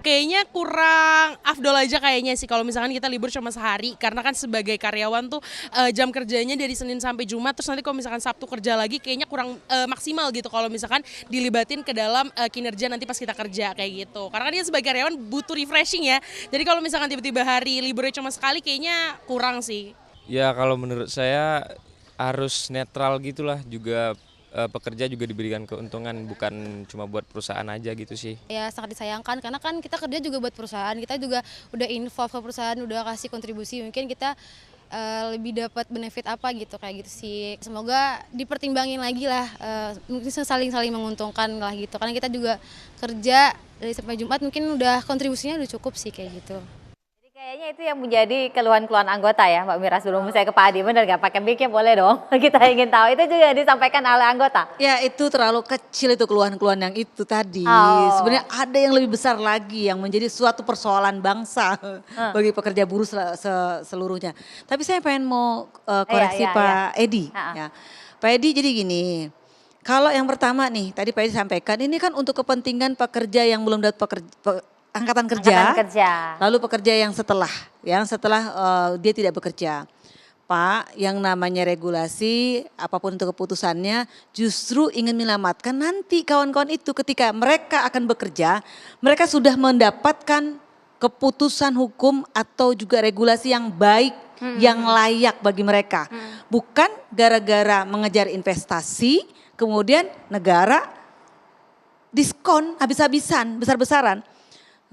Kayaknya kurang afdol aja kayaknya sih kalau misalkan kita libur cuma sehari, karena kan sebagai karyawan tuh jam kerjanya dari Senin sampai Jumat, terus nanti kalau misalkan Sabtu kerja lagi kayaknya kurang maksimal gitu kalau misalkan dilibatin ke dalam kinerja nanti pas kita kerja kayak gitu. Karena kan dia sebagai karyawan butuh refreshing ya. Jadi kalau misalkan tiba-tiba hari liburnya cuma sekali kayaknya kurang sih. Ya kalau menurut saya harus netral gitulah, juga pekerja juga diberikan keuntungan, bukan cuma buat perusahaan aja gitu sih. Ya sangat disayangkan karena kan kita kerja juga buat perusahaan, kita juga udah involve ke perusahaan, udah kasih kontribusi, mungkin kita lebih dapat benefit apa gitu kayak gitu sih. Semoga dipertimbangin lagi lah, mungkin saling menguntungkan lah gitu. Karena kita juga kerja dari sampai Jumat mungkin udah kontribusinya udah cukup sih kayak gitu. Kayaknya itu yang menjadi keluhan-keluhan anggota ya Mbak Mira, sebelum saya ke Pak Adi, benar nggak? Pakai mic-nya boleh dong, kita ingin tahu. Itu juga disampaikan oleh anggota. Ya itu terlalu kecil itu keluhan-keluhan yang itu tadi. Oh. Sebenarnya ada yang lebih besar lagi yang menjadi suatu persoalan bangsa bagi pekerja buruh seluruhnya. Tapi saya pengen mau koreksi Iya. Pak Edi. Ya. Pak Edi jadi gini, kalau yang pertama nih tadi Pak Edi sampaikan ini kan untuk kepentingan pekerja yang belum dapat angkatan kerja, lalu pekerja yang setelah dia tidak bekerja. Pak, yang namanya regulasi apapun itu keputusannya justru ingin menyelamatkan nanti kawan-kawan itu ketika mereka akan bekerja, mereka sudah mendapatkan keputusan hukum atau juga regulasi yang baik, yang layak bagi mereka. Bukan gara-gara mengejar investasi, kemudian negara diskon habis-habisan, besar-besaran.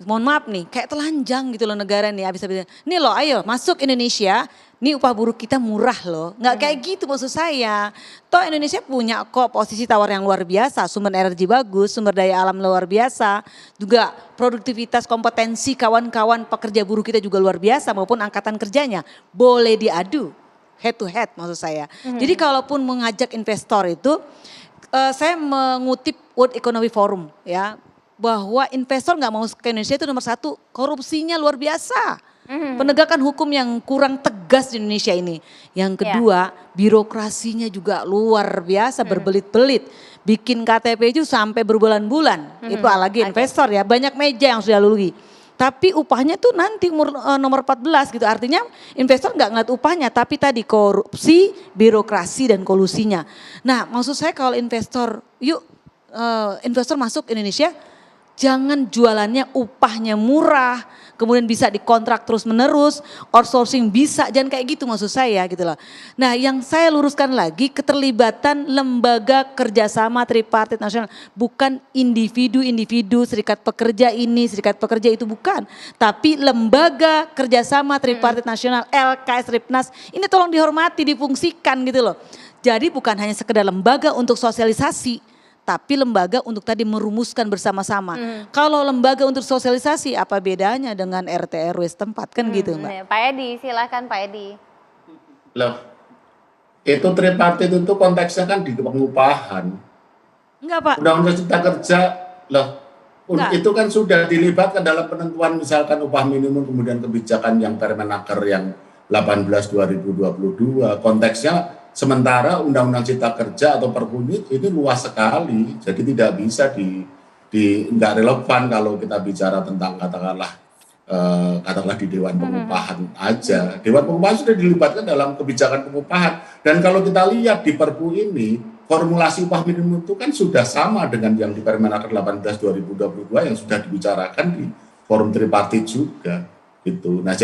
Mohon maaf nih, kayak telanjang gitu loh negara nih habis-habisan. Nih loh ayo masuk Indonesia, nih upah buruh kita murah loh. Nggak kayak gitu maksud saya. Toh Indonesia punya kok posisi tawar yang luar biasa, sumber energi bagus, sumber daya alam luar biasa. Juga produktivitas kompetensi kawan-kawan pekerja buruh kita juga luar biasa maupun angkatan kerjanya. Boleh diadu head to head maksud saya. Jadi kalaupun mengajak investor itu, saya mengutip World Economic Forum ya. Bahwa investor nggak mau ke Indonesia itu nomor satu, korupsinya luar biasa. Penegakan hukum yang kurang tegas di Indonesia ini. Yang kedua, birokrasinya juga luar biasa, berbelit-belit. Bikin KTP itu sampai berbulan-bulan. Itu lagi investor ya, banyak meja yang sudah lalui. Tapi upahnya tuh nanti nomor 14 gitu. Artinya investor nggak ngeliat upahnya, tapi tadi korupsi, birokrasi dan kolusinya. Nah maksud saya kalau investor, investor masuk Indonesia, jangan jualannya upahnya murah, kemudian bisa dikontrak terus menerus, outsourcing bisa, jangan kayak gitu maksud saya gitu loh. Nah yang saya luruskan lagi keterlibatan lembaga kerjasama tripartit nasional, bukan individu-individu serikat pekerja ini, serikat pekerja itu bukan. Tapi lembaga kerjasama tripartit nasional, LKS Ripnas, ini tolong dihormati, difungsikan gitu loh. Jadi bukan hanya sekedar lembaga untuk sosialisasi, tapi lembaga untuk tadi merumuskan bersama-sama. Kalau lembaga untuk sosialisasi apa bedanya dengan RT RW setempat kan gitu Mbak. Pak Edi, silakan Pak Edi. Loh, itu tripartit itu konteksnya kan di pengupahan. Enggak Pak. Undang-undang Cipta Kerja, loh itu kan sudah dilibatkan dalam penentuan misalkan upah minimum, kemudian kebijakan yang Permenaker yang 18/2022, konteksnya. Sementara Undang-Undang Cipta Kerja atau Perpu ini luas sekali, jadi tidak bisa nggak relevan kalau kita bicara tentang katakanlah di Dewan Pengupahan aja. Dewan Pengupahan sudah dilibatkan dalam kebijakan pengupahan, dan kalau kita lihat di Perpu ini formulasi upah minimum itu kan sudah sama dengan yang di Permenaker 18/2022 yang sudah dibicarakan di forum tripartit juga. Gitu. Nah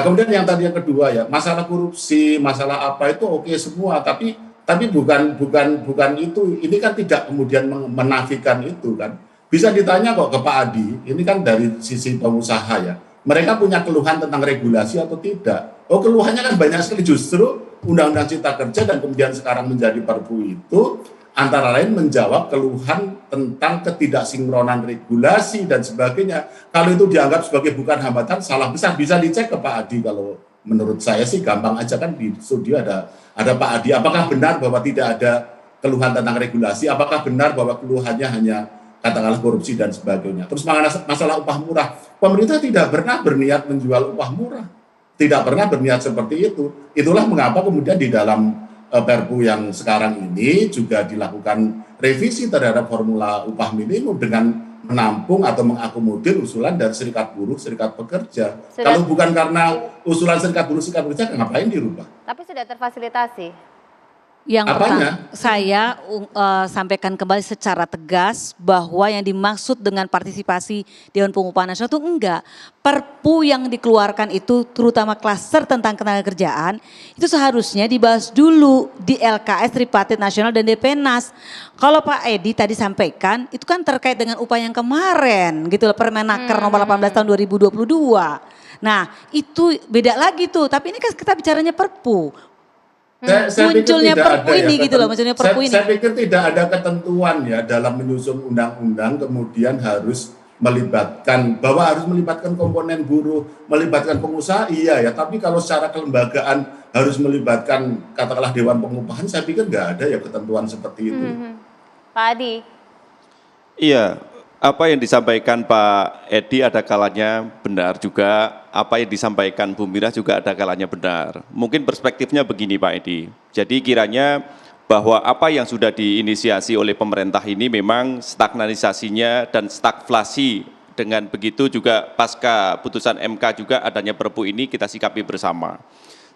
kemudian yang tadi yang kedua ya, masalah korupsi, masalah apa itu oke semua, tapi bukan itu. Ini kan tidak kemudian menafikan itu kan. Bisa ditanya kok ke Pak Adi, ini kan dari sisi pengusaha ya. Mereka punya keluhan tentang regulasi atau tidak? Oh keluhannya kan banyak sekali, justru Undang-Undang Cipta Kerja dan kemudian sekarang menjadi Perpu itu antara lain menjawab keluhan tentang ketidaksinkronan regulasi dan sebagainya. Kalau itu dianggap sebagai bukan hambatan, salah besar. Bisa dicek ke Pak Adi. Kalau menurut saya sih gampang aja, kan di studio ada Pak Adi. Apakah benar bahwa tidak ada keluhan tentang regulasi? Apakah benar bahwa keluhannya hanya katakanlah korupsi dan sebagainya? Terus masalah upah murah, pemerintah tidak pernah berniat menjual upah murah. Tidak pernah berniat seperti itu. Itulah mengapa kemudian di dalam Perpu yang sekarang ini juga dilakukan revisi terhadap formula upah minimum dengan menampung atau mengakomodir usulan dari serikat buruh, serikat pekerja. Kalau bukan karena usulan serikat buruh, serikat pekerja, ngapain dirubah? Tapi sudah terfasilitasi. Yang Apanya? pertama, saya sampaikan kembali secara tegas bahwa yang dimaksud dengan partisipasi Dewan Pengupahan Nasional itu enggak. Perpu yang dikeluarkan itu terutama klaster tentang ketenaga kerjaan itu seharusnya dibahas dulu di LKS Tripartit Nasional dan DPNAS. Kalau Pak Edi tadi sampaikan itu kan terkait dengan upah yang kemarin gitu loh, Permenaker nomor 18 tahun 2022. Nah itu beda lagi tuh, tapi ini kan kita bicaranya perpu. Munculnya perpu ini gitu loh, maksudnya perpu ini. Saya pikir tidak ada ketentuan ya dalam menyusun undang-undang kemudian harus melibatkan, bahwa harus melibatkan komponen buruh, melibatkan pengusaha, iya ya, tapi kalau secara kelembagaan harus melibatkan katakanlah Dewan Pengupahan, saya pikir nggak ada ya ketentuan seperti itu. Pak Adi. Iya, apa yang disampaikan Pak Edi ada kalanya benar juga, apa yang disampaikan Bu Mira juga ada kalanya benar. Mungkin perspektifnya begini Pak Edi, jadi kiranya bahwa apa yang sudah diinisiasi oleh pemerintah ini memang stagnanisasinya dan stagflasi, dengan begitu juga pasca putusan MK juga adanya perpu ini kita sikapi bersama.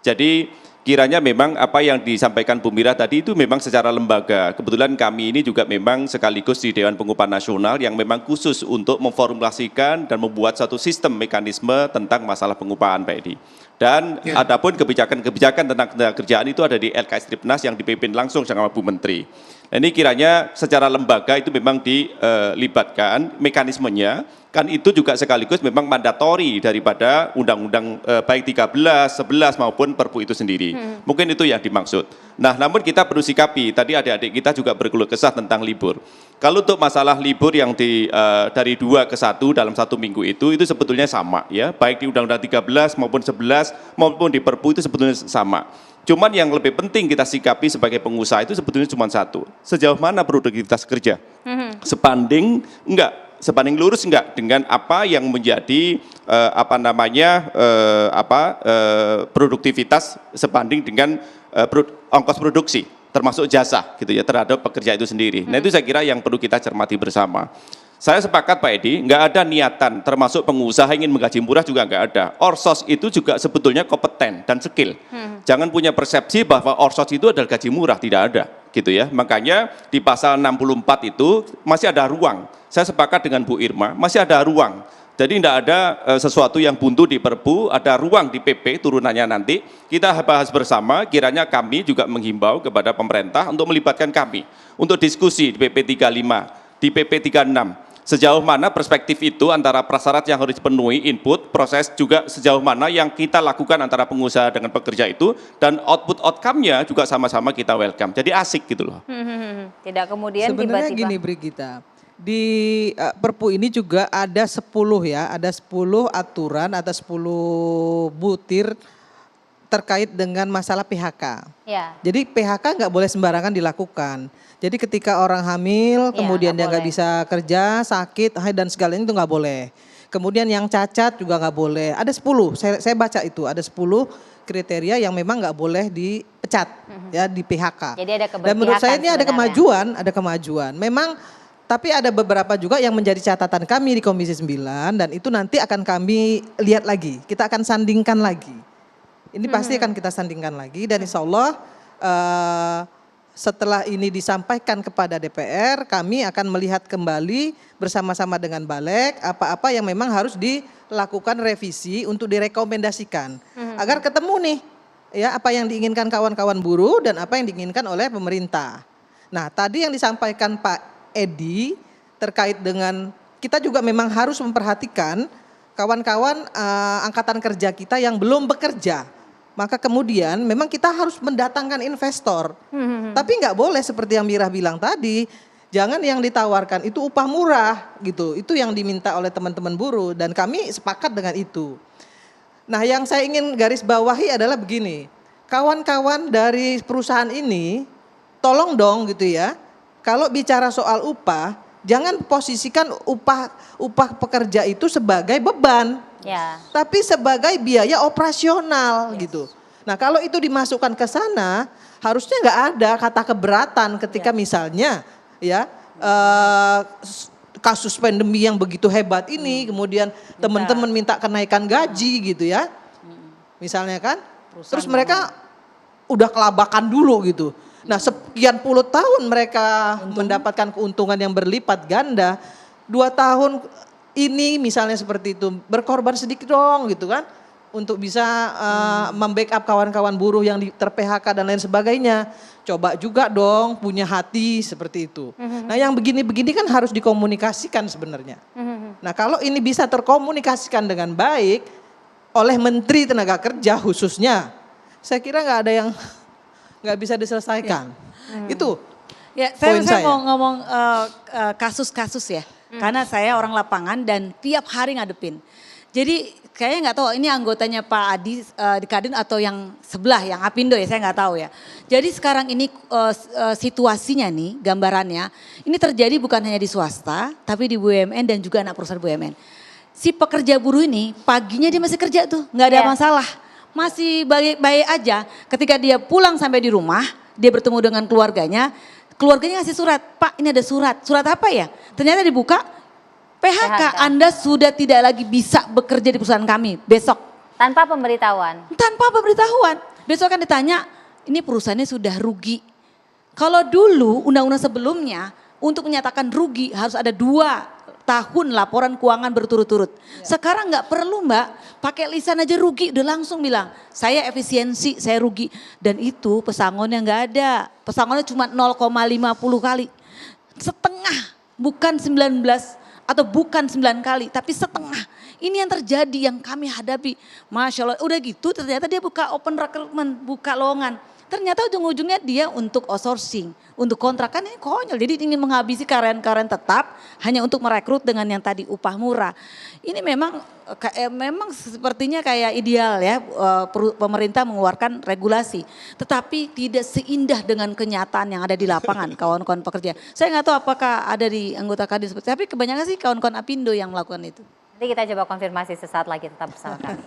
Jadi kiranya memang apa yang disampaikan Bu Mira tadi itu memang secara lembaga. Kebetulan kami ini juga memang sekaligus di Dewan Pengupahan Nasional yang memang khusus untuk memformulasikan dan membuat satu sistem mekanisme tentang masalah pengupahan Pak Edi. Dan adapun kebijakan-kebijakan tentang ketenaga kerjaan itu ada di LKS Tripnas yang dipimpin langsung sama Bu Menteri. Nah, ini kiranya secara lembaga itu memang dilibatkan mekanismenya, kan itu juga sekaligus memang mandatori daripada undang-undang baik 13, 11 maupun perpu itu sendiri. Mungkin itu yang dimaksud. Nah, namun kita perlu sikapi, tadi adik-adik kita juga berkeluh kesah tentang libur. Kalau untuk masalah libur yang dari 2 ke 1 dalam 1 minggu itu sebetulnya sama ya, baik di Undang-Undang 13 maupun 11 maupun di perpu itu sebetulnya sama. Cuman yang lebih penting kita sikapi sebagai pengusaha itu sebetulnya cuma satu, sejauh mana produktivitas kerja, sebanding lurus enggak dengan apa yang menjadi produktivitas sebanding dengan ongkos produksi, termasuk jasa gitu ya terhadap pekerja itu sendiri. Nah itu saya kira yang perlu kita cermati bersama. Saya sepakat Pak Edi, nggak ada niatan termasuk pengusaha ingin menggaji murah juga nggak ada. Orsos itu juga sebetulnya kompeten dan skill. Jangan punya persepsi bahwa orsos itu adalah gaji murah, tidak ada gitu ya. Makanya di pasal 64 itu masih ada ruang. Saya sepakat dengan Bu Irma, masih ada ruang. Jadi tidak ada sesuatu yang buntu di Perpu, ada ruang di PP turunannya nanti. Kita bahas bersama, kiranya kami juga menghimbau kepada pemerintah untuk melibatkan kami untuk diskusi di PP 35, di PP 36. Sejauh mana perspektif itu antara prasyarat yang harus dipenuhi, input, proses juga sejauh mana yang kita lakukan antara pengusaha dengan pekerja itu, dan output outcome-nya juga sama-sama kita welcome. Jadi asik gitu loh. Tidak kemudian sebenarnya tiba-tiba. gini Brigita, di Perpu ini juga ada 10 ya, ada 10 aturan, ada 10 butir terkait dengan masalah PHK. Ya. Jadi PHK nggak boleh sembarangan dilakukan. Jadi ketika orang hamil, kemudian dia nggak bisa kerja, sakit, dan segalanya itu nggak boleh. Kemudian yang cacat juga nggak boleh. Ada 10, saya baca itu, ada 10 kriteria yang memang nggak boleh dipecat ya di PHK. Jadi ada keberpihakan. Dan menurut saya ini ada kemajuan. Memang tapi ada beberapa juga yang menjadi catatan kami di Komisi 9 dan itu nanti akan kami lihat lagi. Kita akan sandingkan lagi. Ini pasti akan kita sandingkan lagi dan insya Allah setelah ini disampaikan kepada DPR, kami akan melihat kembali bersama-sama dengan Balek apa-apa yang memang harus dilakukan revisi untuk direkomendasikan. Agar ketemu nih ya apa yang diinginkan kawan-kawan buruh dan apa yang diinginkan oleh pemerintah. Nah, tadi yang disampaikan Pak Edi terkait dengan kita juga memang harus memperhatikan kawan-kawan angkatan kerja kita yang belum bekerja. Maka kemudian memang kita harus mendatangkan investor. Tapi nggak boleh seperti yang Mira bilang tadi, jangan yang ditawarkan itu upah murah gitu. Itu yang diminta oleh teman-teman buruh dan kami sepakat dengan itu. Nah yang saya ingin garis bawahi adalah begini, kawan-kawan dari perusahaan ini tolong dong gitu ya, kalau bicara soal upah, jangan posisikan upah pekerja itu sebagai beban. Ya. Tapi sebagai biaya operasional gitu. Nah kalau itu dimasukkan ke sana, harusnya nggak ada kata keberatan ketika misalnya ya kasus pandemi yang begitu hebat ini, kemudian teman-teman minta kenaikan gaji gitu ya. Misalnya kan, terus mereka udah kelabakan dulu gitu. Nah sekian puluh tahun mereka mendapatkan keuntungan yang berlipat ganda, 2 tahun ini misalnya seperti itu, berkorban sedikit dong gitu kan. Untuk bisa membackup kawan-kawan buruh yang ter-PHK dan lain sebagainya. Coba juga dong punya hati seperti itu. Nah yang begini-begini kan harus dikomunikasikan sebenarnya. Nah kalau ini bisa terkomunikasikan dengan baik oleh Menteri Tenaga Kerja khususnya, saya kira nggak ada yang nggak bisa diselesaikan. Itu Ya, saya mau ngomong kasus-kasus ya. Karena saya orang lapangan dan tiap hari ngadepin. Jadi kayaknya nggak tahu ini anggotanya Pak Adi di Kadin atau yang sebelah yang Apindo ya, saya nggak tahu ya. Jadi sekarang ini situasinya nih, gambarannya ini terjadi bukan hanya di swasta tapi di BUMN dan juga anak perusahaan BUMN. Si pekerja buruh ini paginya dia masih kerja tuh, nggak ada masalah. Masih baik-baik aja. Ketika dia pulang sampai di rumah, dia bertemu dengan keluarganya ngasih surat, Pak ini ada surat. Surat apa ya? Ternyata dibuka, PHK, Anda sudah tidak lagi bisa bekerja di perusahaan kami besok. Tanpa pemberitahuan? Tanpa pemberitahuan. Besok akan ditanya, ini perusahaannya sudah rugi. Kalau dulu undang-undang sebelumnya untuk menyatakan rugi harus ada 2 tahun laporan keuangan berturut-turut. Sekarang nggak perlu Mbak, pakai lisan aja rugi udah langsung bilang, saya efisiensi, saya rugi. Dan itu pesangonnya nggak ada, pesangonnya cuma 0,50 kali. Setengah, bukan 19 atau bukan 9 kali, tapi setengah. Ini yang terjadi, yang kami hadapi. Masya Allah, udah gitu ternyata dia buka open recruitment, buka lowongan. Ternyata ujung-ujungnya dia untuk outsourcing, untuk kontrakan ini konyol. Jadi ingin menghabisi karyawan-karyawan tetap hanya untuk merekrut dengan yang tadi upah murah. Ini memang sepertinya kayak ideal ya pemerintah mengeluarkan regulasi. Tetapi tidak seindah dengan kenyataan yang ada di lapangan kawan-kawan pekerja. Saya nggak tahu apakah ada di anggota Kadin seperti itu, tapi kebanyakan sih kawan-kawan Apindo yang melakukan itu. Nanti kita coba konfirmasi sesaat lagi, tetap bersama kami.